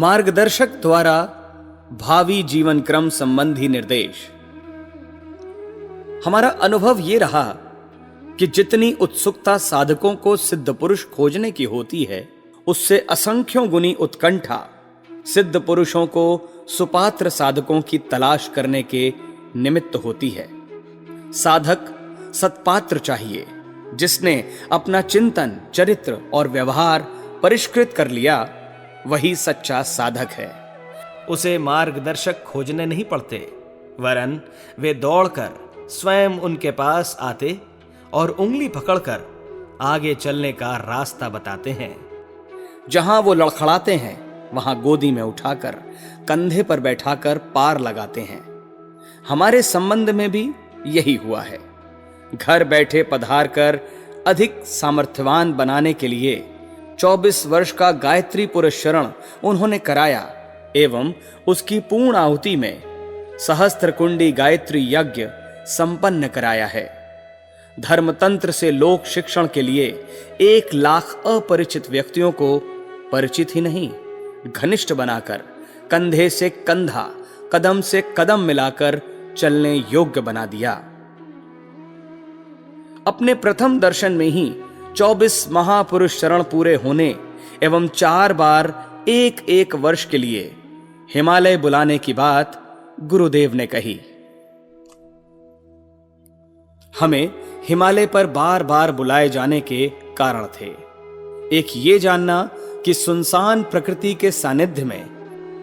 मार्गदर्शक द्वारा भावी जीवन क्रम संबंधी निर्देश। हमारा अनुभव यह रहा कि जितनी उत्सुकता साधकों को सिद्ध पुरुष खोजने की होती है, उससे असंख्यों गुनी उत्कंठा सिद्ध पुरुषों को सुपात्र साधकों की तलाश करने के निमित्त होती है। साधक सत्पात्र चाहिए, जिसने अपना चिंतन, चरित्र और व्यवहार परिष्कृत कर लिया, वही सच्चा साधक है। उसे मार्गदर्शक खोजने नहीं पड़ते, वरन वे दौड़कर स्वयं उनके पास आते और उंगली पकड़कर आगे चलने का रास्ता बताते हैं। जहां वो लड़खड़ाते हैं, वहां गोदी में उठाकर, कंधे पर बैठाकर पार लगाते हैं। हमारे संबंध में भी यही हुआ है। घर बैठे पधार कर अधिक सामर्थ्यवान बनाने के लिए 24 वर्ष का गायत्री पुरस्चरण उन्होंने कराया एवं उसकी पूर्ण आहुति में सहस्त्रकुंडी गायत्री यज्ञ संपन्न कराया है। धर्मतंत्र से लोक शिक्षण के लिए 1 लाख अपरिचित व्यक्तियों को परिचित ही नहीं, घनिष्ठ बनाकर, कंधे से कंधा, कदम से कदम मिलाकर चलने योग्य बना दिया। अपने प्रथम दर्शन में ही 24 महापुरुष चरण पूरे होने एवं 4 बार 1-1 वर्ष के लिए हिमालय बुलाने की बात गुरुदेव ने कही। हमें हिमालय पर बार बार बुलाए जाने के कारण थे। एक ये जानना कि सुनसान प्रकृति के सानिध्य में,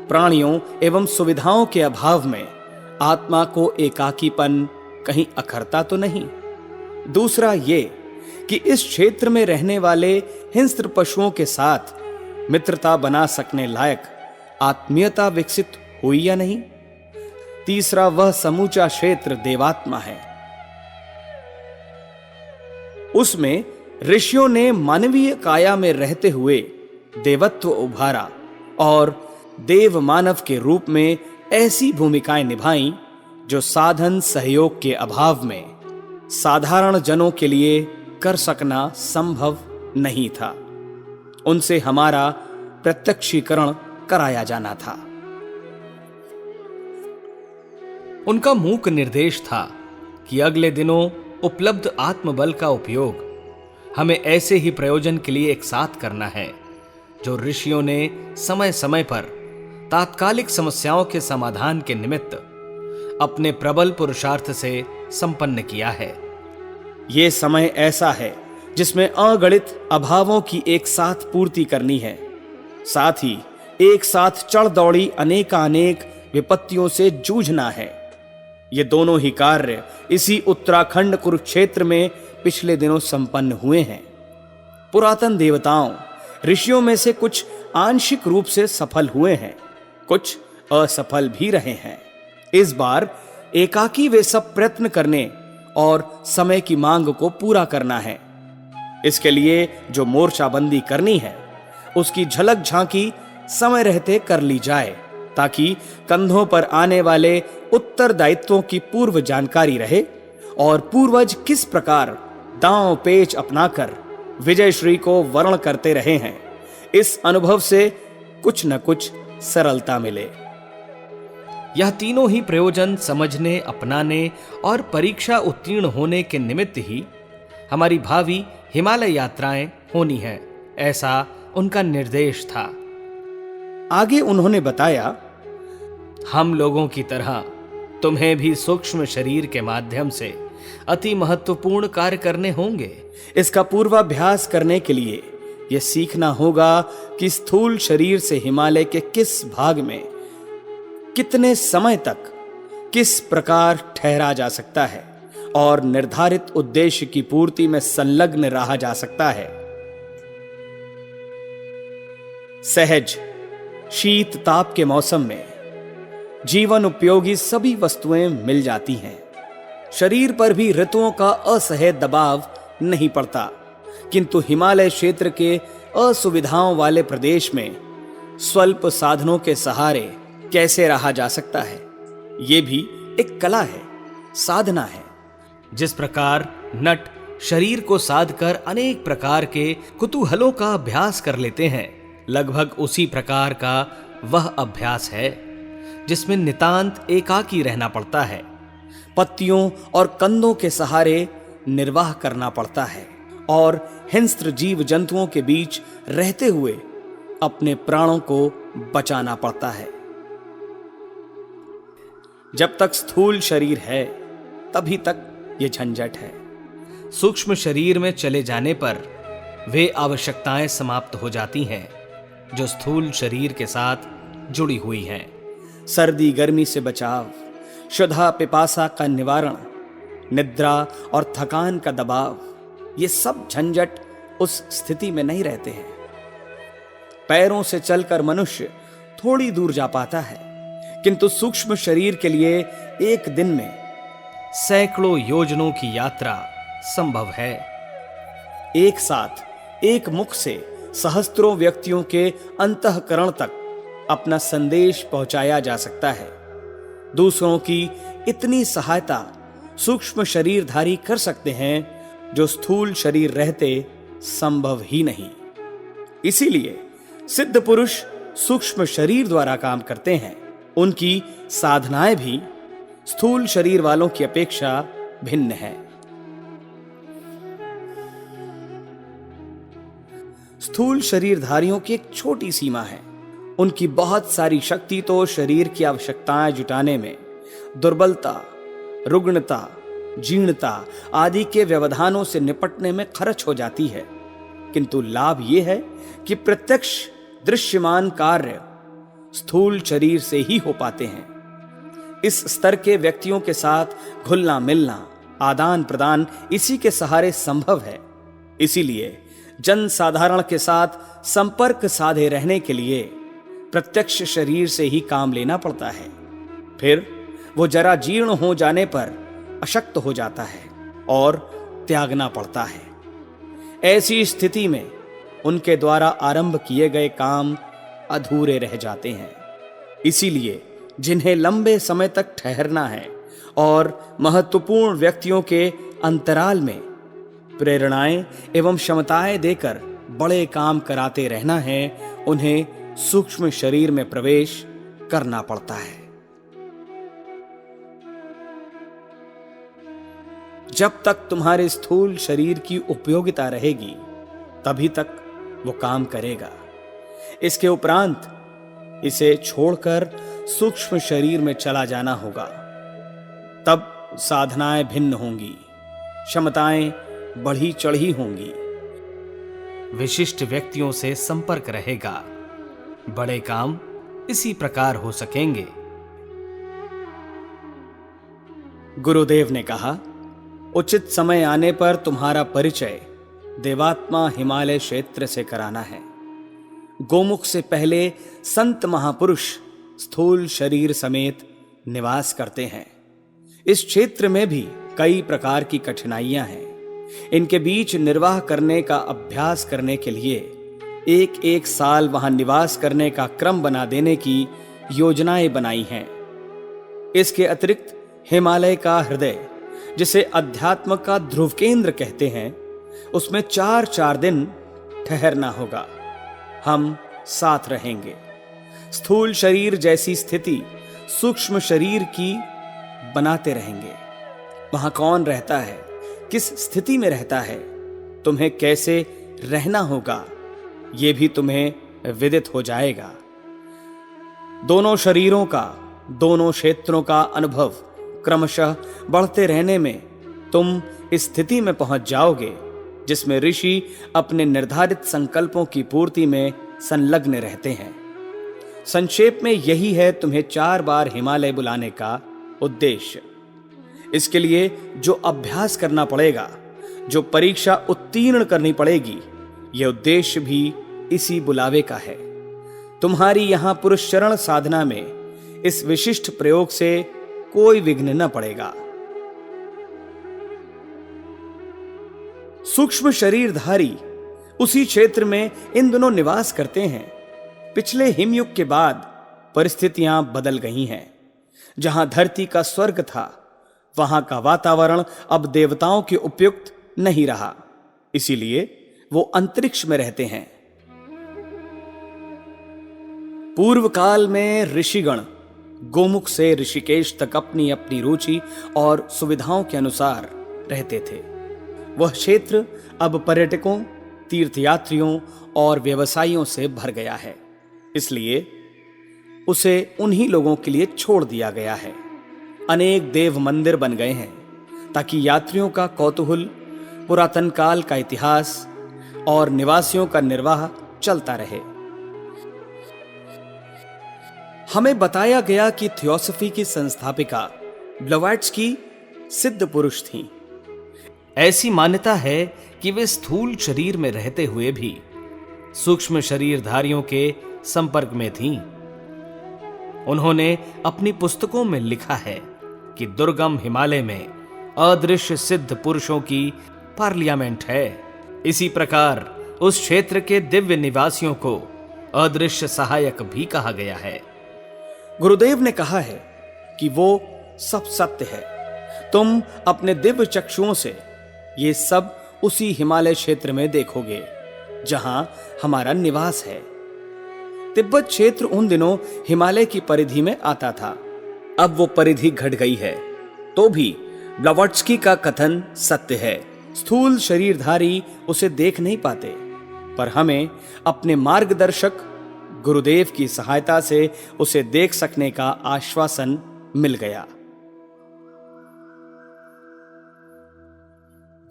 प्राणियों एवं सुविधाओं के अभाव में आत्मा को एकाकीपन कहीं अखरता तो नहीं। दूसरा ये कि इस क्षेत्र में रहने वाले हिंस्र पशुओं के साथ मित्रता बना सकने लायक आत्मीयता विकसित हुई या नहीं। तीसरा, वह समूचा क्षेत्र देवात्मा है। उसमें ऋषियों ने मानवीय काया में रहते हुए देवत्व उभारा और देव मानव के रूप में ऐसी भूमिकाएं निभाई जो साधन सहयोग के अभाव में साधारण जनों के लिए कर सकना संभव नहीं था। उनसे हमारा प्रत्यक्षीकरण कराया जाना था। उनका मूक निर्देश था कि अगले दिनों उपलब्ध आत्मबल का उपयोग हमें ऐसे ही प्रयोजन के लिए एक साथ करना है जो ऋषियों ने समय समय पर तात्कालिक समस्याओं के समाधान के निमित्त अपने प्रबल पुरुषार्थ से संपन्न किया है। ये समय ऐसा है जिसमें अगणित अभावों की एक साथ पूर्ति करनी है, साथ ही एक साथ चढ़ दौड़ी अनेकानेक विपत्तियों से जूझना है। ये दोनों ही कार्य इसी उत्तराखंड कुरुक्षेत्र में पिछले दिनों संपन्न हुए हैं। पुरातन देवताओं, ऋषियों में से कुछ आंशिक रूप से सफल हुए हैं, कुछ असफल भी रहे हैं। इस बार एकाकी वे सब प्रयत्न करने और समय की मांग को पूरा करना है। इसके लिए जो मोर्चाबंदी करनी है, उसकी झलक झांकी समय रहते कर ली जाए, ताकि कंधों पर आने वाले उत्तरदायित्वों की पूर्व जानकारी रहे और पूर्वज किस प्रकार दांव पेच अपनाकर विजयश्री को वर्ण करते रहे हैं, इस अनुभव से कुछ न कुछ सरलता मिले। यह तीनों ही प्रयोजन समझने, अपनाने और परीक्षा उत्तीर्ण होने के निमित्त ही हमारी भावी हिमालय यात्राएं होनी है, ऐसा उनका निर्देश था। आगे उन्होंने बताया, हम लोगों की तरह तुम्हें भी सूक्ष्म शरीर के माध्यम से अति महत्वपूर्ण कार्य करने होंगे। इसका पूर्वाभ्यास करने के लिए यह सीखना होगा कि स्थूल शरीर से हिमालय के किस भाग में कितने समय तक किस प्रकार ठहरा जा सकता है और निर्धारित उद्देश्य की पूर्ति में संलग्न रहा जा सकता है। सहज शीत ताप के मौसम में जीवन उपयोगी सभी वस्तुएं मिल जाती हैं। शरीर पर भी ऋतुओं का असह्य दबाव नहीं पड़ता, किंतु हिमालय क्षेत्र के असुविधाओं वाले प्रदेश में स्वल्प साधनों के सहारे कैसे रहा जा सकता है, यह भी एक कला है, साधना है। जिस प्रकार नट शरीर को साध कर अनेक प्रकार के कुतूहलों का अभ्यास कर लेते हैं, लगभग उसी प्रकार का वह अभ्यास है जिसमें नितांत एकाकी रहना पड़ता है, पत्तियों और कंदों के सहारे निर्वाह करना पड़ता है और हिंस्र जीव जंतुओं के बीच रहते हुए अपने प्राणों को बचाना पड़ता है। जब तक स्थूल शरीर है तभी तक ये झंझट है। सूक्ष्म शरीर में चले जाने पर वे आवश्यकताएं समाप्त हो जाती हैं जो स्थूल शरीर के साथ जुड़ी हुई हैं। सर्दी गर्मी से बचाव, क्षुधा पिपासा का निवारण, निद्रा और थकान का दबाव, ये सब झंझट उस स्थिति में नहीं रहते हैं। पैरों से चलकर मनुष्य थोड़ी दूर जा पाता है, किंतु सूक्ष्म शरीर के लिए एक दिन में सैकड़ों योजनों की यात्रा संभव है। एक साथ एक मुख से सहस्त्रों व्यक्तियों के अंतःकरण तक अपना संदेश पहुंचाया जा सकता है। दूसरों की इतनी सहायता सूक्ष्म शरीरधारी कर सकते हैं जो स्थूल शरीर रहते संभव ही नहीं। इसीलिए सिद्ध पुरुष सूक्ष्म शरीर द्वारा काम करते हैं। उनकी साधनाएं भी स्थूल शरीर वालों की अपेक्षा भिन्न है। स्थूल शरीरधारियों की एक छोटी सीमा है। उनकी बहुत सारी शक्ति तो शरीर की आवश्यकताएं जुटाने में, दुर्बलता, रुग्णता, जीर्णता आदि के व्यवधानों से निपटने में खर्च हो जाती है, किंतु लाभ यह है कि प्रत्यक्ष दृश्यमान कार्य स्थूल शरीर से ही हो पाते हैं। इस स्तर के व्यक्तियों के साथ घुलना मिलना, आदान प्रदान इसी के सहारे संभव है। इसीलिए जन साधारण के साथ संपर्क साधे रहने के लिए प्रत्यक्ष शरीर से ही काम लेना पड़ता है। फिर वो जरा जीर्ण हो जाने पर अशक्त हो जाता है और त्यागना पड़ता है। ऐसी स्थिति में उनके द्वारा आरंभ किए गए काम अधूरे रह जाते हैं। इसीलिए जिन्हें लंबे समय तक ठहरना है और महत्वपूर्ण व्यक्तियों के अंतराल में प्रेरणाएं एवं क्षमताएं देकर बड़े काम कराते रहना है, उन्हें सूक्ष्म शरीर में प्रवेश करना पड़ता है। जब तक तुम्हारे स्थूल शरीर की उपयोगिता रहेगी तभी तक वो काम करेगा। इसके उपरांत इसे छोड़कर सूक्ष्म शरीर में चला जाना होगा। तब साधनाएं भिन्न होंगी, क्षमताएं बढ़ी चढ़ी होंगी, विशिष्ट व्यक्तियों से संपर्क रहेगा, बड़े काम इसी प्रकार हो सकेंगे। गुरुदेव ने कहा, उचित समय आने पर तुम्हारा परिचय देवात्मा हिमालय क्षेत्र से कराना है। गोमुख से पहले संत महापुरुष स्थूल शरीर समेत निवास करते हैं। इस क्षेत्र में भी कई प्रकार की कठिनाइयां हैं। इनके बीच निर्वाह करने का अभ्यास करने के लिए एक एक साल वहां निवास करने का क्रम बना देने की योजनाएं बनाई हैं। इसके अतिरिक्त हिमालय का हृदय, जिसे अध्यात्म का ध्रुव केंद्र कहते हैं, उसमें 4-4 दिन ठहरना होगा। हम साथ रहेंगे। स्थूल शरीर जैसी स्थिति सूक्ष्म शरीर की बनाते रहेंगे। वहां कौन रहता है, किस स्थिति में रहता है, तुम्हें कैसे रहना होगा, यह भी तुम्हें विदित हो जाएगा। दोनों शरीरों का, दोनों क्षेत्रों का अनुभव क्रमशः बढ़ते रहने में तुम इस स्थिति में पहुंच जाओगे जिसमें ऋषि अपने निर्धारित संकल्पों की पूर्ति में संलग्न रहते हैं। संक्षेप में यही है तुम्हें 4 बार हिमालय बुलाने का उद्देश्य। इसके लिए जो अभ्यास करना पड़ेगा, जो परीक्षा उत्तीर्ण करनी पड़ेगी, यह उद्देश्य भी इसी बुलावे का है। तुम्हारी यहां पुरुषचरण साधना में इस विशिष्ट प्रयोग से कोई विघ्न न पड़ेगा। सूक्ष्म शरीरधारी उसी क्षेत्र में इन दिनों निवास करते हैं। पिछले हिमयुग के बाद परिस्थितियां बदल गई हैं। जहां धरती का स्वर्ग था, वहां का वातावरण अब देवताओं के उपयुक्त नहीं रहा। इसीलिए वो अंतरिक्ष में रहते हैं। पूर्व काल में ऋषिगण गोमुख से ऋषिकेश तक अपनी अपनी रुचि और सुविधाओं के अनुसार रहते थे। वह क्षेत्र अब पर्यटकों, तीर्थयात्रियों और व्यवसायियों से भर गया है, इसलिए उसे उन्हीं लोगों के लिए छोड़ दिया गया है। अनेक देव मंदिर बन गए हैं ताकि यात्रियों का कौतूहल, पुरातन काल का इतिहास और निवासियों का निर्वाह चलता रहे। हमें बताया गया कि थियोसॉफी की संस्थापिका ब्लवैट्स्की सिद्ध पुरुष थीं। ऐसी मान्यता है कि वे स्थूल शरीर में रहते हुए भी सूक्ष्म शरीरधारियों के संपर्क में थीं। उन्होंने अपनी पुस्तकों में लिखा है कि दुर्गम हिमालय में अदृश्य सिद्ध पुरुषों की पार्लियामेंट है। इसी प्रकार उस क्षेत्र के दिव्य निवासियों को अदृश्य सहायक भी कहा गया है। गुरुदेव ने कहा है कि वो सब सत्य है। तुम अपने दिव्य चक्षुओं से ये सब उसी हिमालय क्षेत्र में देखोगे जहां हमारा निवास है। तिब्बत क्षेत्र उन दिनों हिमालय की परिधि में आता था। अब वो परिधि घट गई है, तो भी ब्लवैट्स्की का कथन सत्य है। स्थूल शरीरधारी उसे देख नहीं पाते, पर हमें अपने मार्गदर्शक गुरुदेव की सहायता से उसे देख सकने का आश्वासन मिल गया।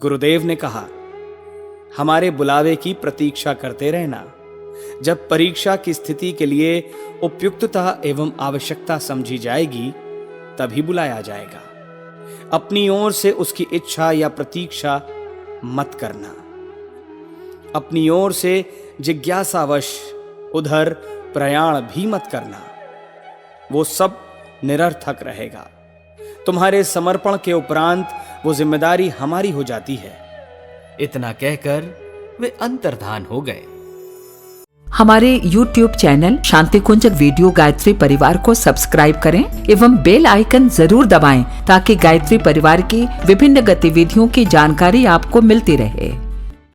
गुरुदेव ने कहा, हमारे बुलावे की प्रतीक्षा करते रहना। जब परीक्षा की स्थिति के लिए उपयुक्तता एवं आवश्यकता समझी जाएगी, तभी बुलाया जाएगा। अपनी ओर से उसकी इच्छा या प्रतीक्षा मत करना। अपनी ओर से जिज्ञासावश उधर प्रयाण भी मत करना। वो सब निरर्थक रहेगा। तुम्हारे समर्पण के उपरांत वो जिम्मेदारी हमारी हो जाती है। इतना कहकर वे अंतर्धान हो गए। हमारे YouTube चैनल शांति कुंज वीडियो गायत्री परिवार को सब्सक्राइब करें एवं बेल आइकन जरूर दबाएं ताकि गायत्री परिवार की विभिन्न गतिविधियों की जानकारी आपको मिलती रहे।